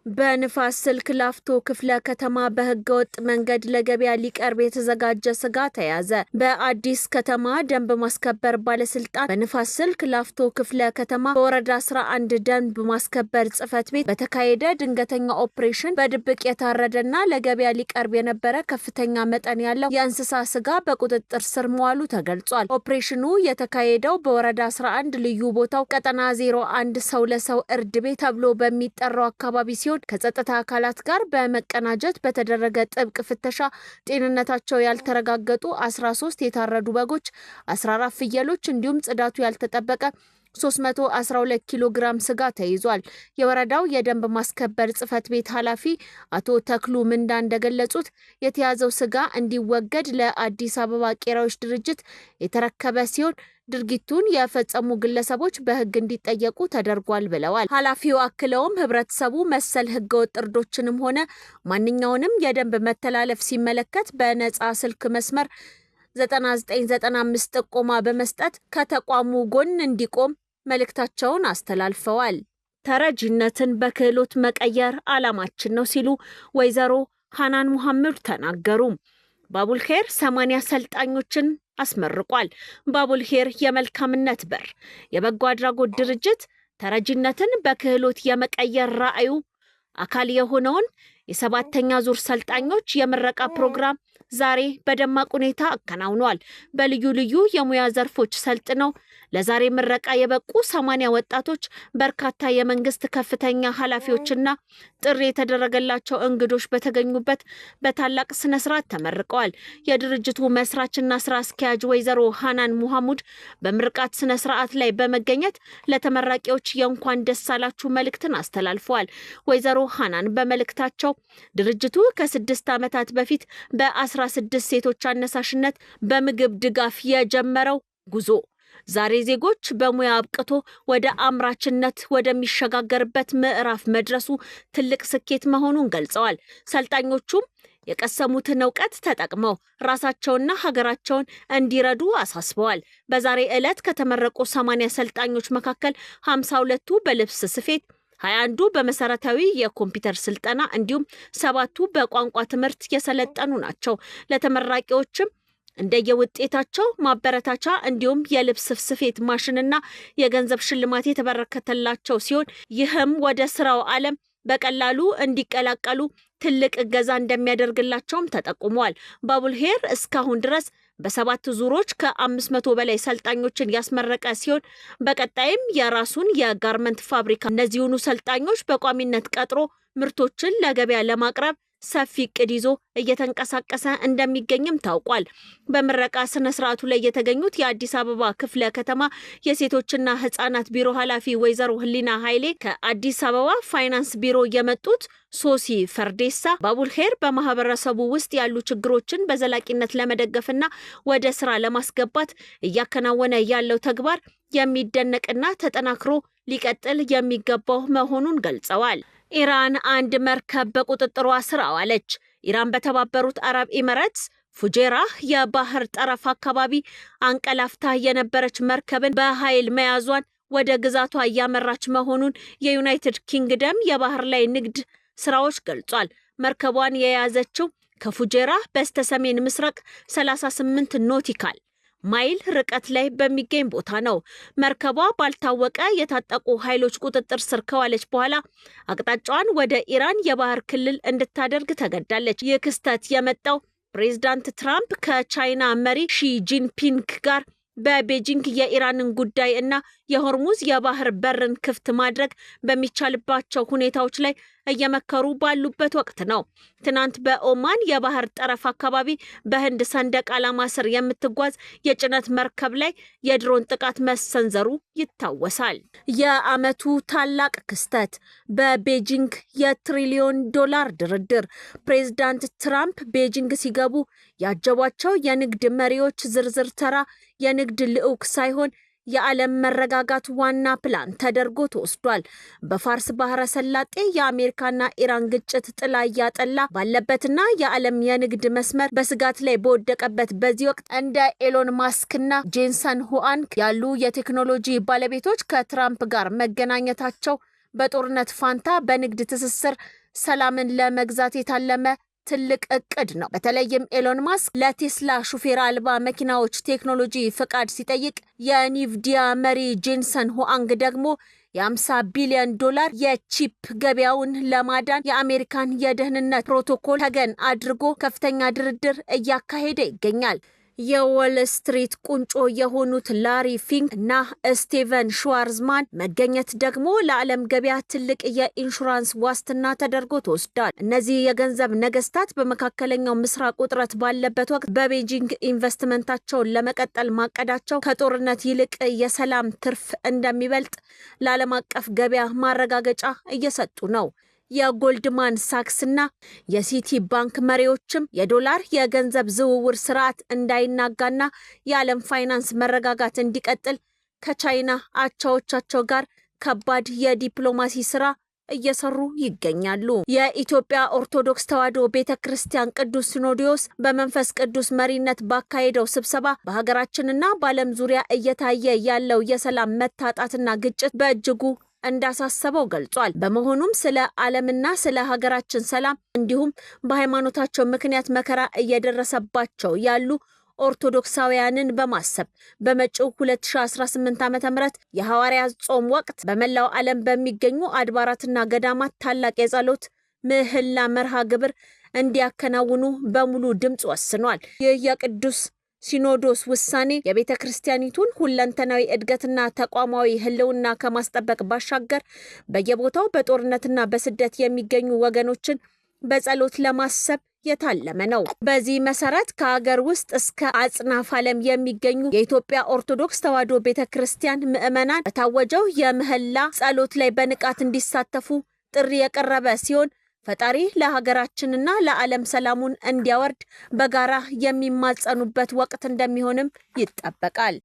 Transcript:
በንፋስ ስልክ ላፍቶ ክፍለ ከተማ በህገወጥ መንገድ ለገበያ ሊቀርብ የተዘጋጀ ስጋ ተያዘ። በአዲስ ከተማ ደንብ ማስከበር ባለስልጣን በንፋስ ስልክ ላፍቶ ክፍለ ከተማ በወረዳ 11 ደንብ ማስከበር ጽፈት ቤት በተካሄደ ድንገተኛ ኦፕሬሽን በድብቅ የታረደና ለገበያ ሊቀርብ የነበረ ከፍተኛ መጠን ያለው የእንስሳ ስጋ በቁጥጥር ስር መዋሉ ተገልጿል። ኦፕሬሽኑ የተካሄደው በወረዳ 11 ልዩ ቦታው ቀጠና 01 ሰው ለሰው እርድ ቤት ተብሎ በሚጠራው አካባቢ ሲሆን ከጸጥታ አካላት ጋር በመቀናጀት በተደረገ ጥብቅ ፍተሻ ጤንነታቸው ያልተረጋገጡ 13 የታረዱ በጎች፣ 14 ፍየሎች እንዲሁም ጽዳቱ ያልተጠበቀ 312 ኪሎ ግራም ስጋ ተይዟል። የወረዳው የደንብ ማስከበር ጽፈት ቤት ኃላፊ አቶ ተክሉ ምንዳ እንደገለጹት የተያዘው ስጋ እንዲወገድ ለአዲስ አበባ ቄራዎች ድርጅት የተረከበ ሲሆን ድርጊቱን የፈጸሙ ግለሰቦች በህግ እንዲጠየቁ ተደርጓል ብለዋል። ኃላፊው አክለውም ህብረተሰቡ መሰል ህገወጥ እርዶችንም ሆነ ማንኛውንም የደንብ መተላለፍ ሲመለከት በነጻ ስልክ መስመር 9995 ጥቆማ በመስጠት ከተቋሙ ጎን እንዲቆም መልእክታቸውን አስተላልፈዋል። ተረጂነትን በክህሎት መቀየር ዓላማችን ነው ሲሉ ወይዘሮ ሃናን ሙሐመድ ተናገሩ። ባቡልኸይር 80 ሰልጣኞችን አስመርቋል። ባቡልኸይር የመልካምነት በር የበጎ አድራጎት ድርጅት ተረጂነትን በክህሎት የመቀየር ራዕዩ አካል የሆነውን የ7ኛ ዙር ሰልጣኞች የምረቃ ፕሮግራም ዛሬ በደማቅ ሁኔታ አከናውኗል። በልዩ ልዩ የሙያ ዘርፎች ሰልጥነው ለዛሬ ምረቃ የበቁ 80 ወጣቶች በርካታ የመንግስት ከፍተኛ ኃላፊዎችና ጥሪ የተደረገላቸው እንግዶች በተገኙበት በታላቅ ስነ ስርዓት ተመርቀዋል። የድርጅቱ መስራችና ስራ አስኪያጅ ወይዘሮ ሃናን ሙሐመድ በምርቃት ስነ ስርዓት ላይ በመገኘት ለተመራቂዎች የእንኳን ደስ አላችሁ መልእክትን አስተላልፈዋል። ወይዘሮ ሃናን በመልእክታቸው ድርጅቱ ከ6 ዓመታት በፊት በ16 ሴቶች አነሳሽነት በምግብ ድጋፍ የጀመረው ጉዞ ዛሬ ዜጎች በሙያ አብቅቶ ወደ አምራችነት ወደሚሸጋገርበት ምዕራፍ መድረሱ ትልቅ ስኬት መሆኑን ገልጸዋል። ሰልጣኞቹም የቀሰሙትን ዕውቀት ተጠቅመው ራሳቸውና ሀገራቸውን እንዲረዱ አሳስበዋል። በዛሬ ዕለት ከተመረቁ 80 ሰልጣኞች መካከል 52ቱ በልብስ ስፌት፣ 21ዱ በመሰረታዊ የኮምፒውተር ስልጠና እንዲሁም 7ቱ በቋንቋ ትምህርት የሰለጠኑ ናቸው። ለተመራቂዎችም እንደየውጤታቸው ማበረታቻ እንዲሁም የልብስ ስፌት ማሽንና የገንዘብ ሽልማት የተበረከተላቸው ሲሆን ይህም ወደ ስራው ዓለም በቀላሉ እንዲቀላቀሉ ትልቅ እገዛ እንደሚያደርግላቸውም ተጠቁሟል። ባቡልኸይር እስካሁን ድረስ በ7 ዙሮች ከ500 በላይ ሰልጣኞችን ያስመረቀ ሲሆን በቀጣይም የራሱን የጋርመንት ፋብሪካ እነዚሁኑ ሰልጣኞች በቋሚነት ቀጥሮ ምርቶችን ለገበያ ለማቅረብ ሰፊ እቅድ ይዞ እየተንቀሳቀሰ እንደሚገኝም ታውቋል። በምረቃ ስነ ስርዓቱ ላይ የተገኙት የአዲስ አበባ ክፍለ ከተማ የሴቶችና ህፃናት ቢሮ ኃላፊ ወይዘሮ ህሊና ኃይሌ ከአዲስ አበባ ፋይናንስ ቢሮ የመጡት ሶሲ ፈርዴሳ ባቡልኸይር በማህበረሰቡ ውስጥ ያሉ ችግሮችን በዘላቂነት ለመደገፍና ወደ ስራ ለማስገባት እያከናወነ ያለው ተግባር የሚደነቅና ተጠናክሮ ሊቀጥል የሚገባው መሆኑን ገልጸዋል። ኢራን አንድ መርከብ በቁጥጥሯ ስር አዋለች። ኢራን በተባበሩት አረብ ኤሚሬትስ ፉጄራህ የባህር ጠረፍ አካባቢ አንቀላፍታ የነበረች መርከብን በኃይል መያዟን ወደ ግዛቷ እያመራች መሆኑን የዩናይትድ ኪንግደም የባህር ላይ ንግድ ስራዎች ገልጿል። መርከቧን የያዘችው ከፉጄራህ በስተሰሜን ምስራቅ 38 ኖቲካል ማይል ርቀት ላይ በሚገኝ ቦታ ነው። መርከቧ ባልታወቀ የታጠቁ ኃይሎች ቁጥጥር ስር ከዋለች በኋላ አቅጣጫዋን ወደ ኢራን የባህር ክልል እንድታደርግ ተገዳለች። ይህ ክስተት የመጣው ፕሬዝዳንት ትራምፕ ከቻይና መሪ ሺ ጂንፒንግ ጋር በቤጂንግ የኢራንን ጉዳይ እና የሆርሙዝ የባህር በርን ክፍት ማድረግ በሚቻልባቸው ሁኔታዎች ላይ እየመከሩ ባሉበት ወቅት ነው። ትናንት በኦማን የባህር ጠረፍ አካባቢ በህንድ ሰንደቅ ዓላማ ስር የምትጓዝ የጭነት መርከብ ላይ የድሮን ጥቃት መሰንዘሩ ይታወሳል። የዓመቱ ታላቅ ክስተት በቤጂንግ የትሪሊዮን ዶላር ድርድር። ፕሬዝዳንት ትራምፕ ቤጂንግ ሲገቡ ያጀቧቸው የንግድ መሪዎች ዝርዝር ተራ የንግድ ልዑክ ሳይሆን የዓለም መረጋጋት ዋና ፕላን ተደርጎ ተወስዷል። በፋርስ ባህረ ሰላጤ የአሜሪካና ኢራን ግጭት ጥላ ያጠላ ባለበትና የዓለም የንግድ መስመር በስጋት ላይ በወደቀበት በዚህ ወቅት እንደ ኤሎን ማስክና ጄንሰን ሁአንግ ያሉ የቴክኖሎጂ ባለቤቶች ከትራምፕ ጋር መገናኘታቸው በጦርነት ፋንታ በንግድ ትስስር ሰላምን ለመግዛት የታለመ ትልቅ እቅድ ነው። በተለይም ኤሎን ማስክ ለቴስላ ሹፌር አልባ መኪናዎች ቴክኖሎጂ ፍቃድ ሲጠይቅ የኒቪዲያ መሪ ጄንሰን ሁአንግ ደግሞ የ50 ቢሊዮን ዶላር የቺፕ ገበያውን ለማዳን የአሜሪካን የደህንነት ፕሮቶኮል ተገን አድርጎ ከፍተኛ ድርድር እያካሄደ ይገኛል። የዎል ስትሪት ቁንጮ የሆኑት ላሪ ፊንክ እና ስቲቨን ሽዋርዝማን መገኘት ደግሞ ለዓለም ገበያ ትልቅ የኢንሹራንስ ዋስትና ተደርጎ ተወስዷል። እነዚህ የገንዘብ ነገስታት በመካከለኛው ምስራቅ ውጥረት ባለበት ወቅት በቤጂንግ ኢንቨስትመንታቸውን ለመቀጠል ማቀዳቸው ከጦርነት ይልቅ የሰላም ትርፍ እንደሚበልጥ ለዓለም አቀፍ ገበያ ማረጋገጫ እየሰጡ ነው። የጎልድማን ሳክስና የሲቲ ባንክ መሪዎችም የዶላር የገንዘብ ዝውውር ስርዓት እንዳይናጋና የዓለም ፋይናንስ መረጋጋት እንዲቀጥል ከቻይና አቻዎቻቸው ጋር ከባድ የዲፕሎማሲ ስራ እየሰሩ ይገኛሉ። የኢትዮጵያ ኦርቶዶክስ ተዋሕዶ ቤተክርስቲያን ቅዱስ ሲኖዶስ በመንፈስ ቅዱስ መሪነት ባካሄደው ስብሰባ በሀገራችንና በዓለም ዙሪያ እየታየ ያለው የሰላም መታጣትና ግጭት በእጅጉ እንዳሳሰበው ገልጿል። በመሆኑም ስለ ዓለምና ስለ ሀገራችን ሰላም እንዲሁም በሃይማኖታቸው ምክንያት መከራ እየደረሰባቸው ያሉ ኦርቶዶክሳውያንን በማሰብ በመጪው 2018 ዓ.ም የሐዋርያት ጾም ወቅት በመላው ዓለም በሚገኙ አድባራትና ገዳማት ታላቅ የጸሎት ምህላ መርሃ ግብር እንዲያከናውኑ በሙሉ ድምጽ ወስኗል። ይህ የቅዱስ ሲኖዶስ ውሳኔ የቤተ ክርስቲያኒቱን ሁለንተናዊ እድገትና ተቋማዊ ህልውና ከማስጠበቅ ባሻገር በየቦታው በጦርነትና በስደት የሚገኙ ወገኖችን በጸሎት ለማሰብ የታለመ ነው። በዚህ መሰረት ከሀገር ውስጥ እስከ አጽናፍ ዓለም የሚገኙ የኢትዮጵያ ኦርቶዶክስ ተዋሕዶ ቤተክርስቲያን ምዕመናን በታወጀው የምህላ ጸሎት ላይ በንቃት እንዲሳተፉ ጥሪ የቀረበ ሲሆን ፈጣሪ ለሀገራችንና ለዓለም ሰላሙን እንዲያወርድ በጋራ የሚማጸኑበት ወቅት እንደሚሆንም ይጠበቃል።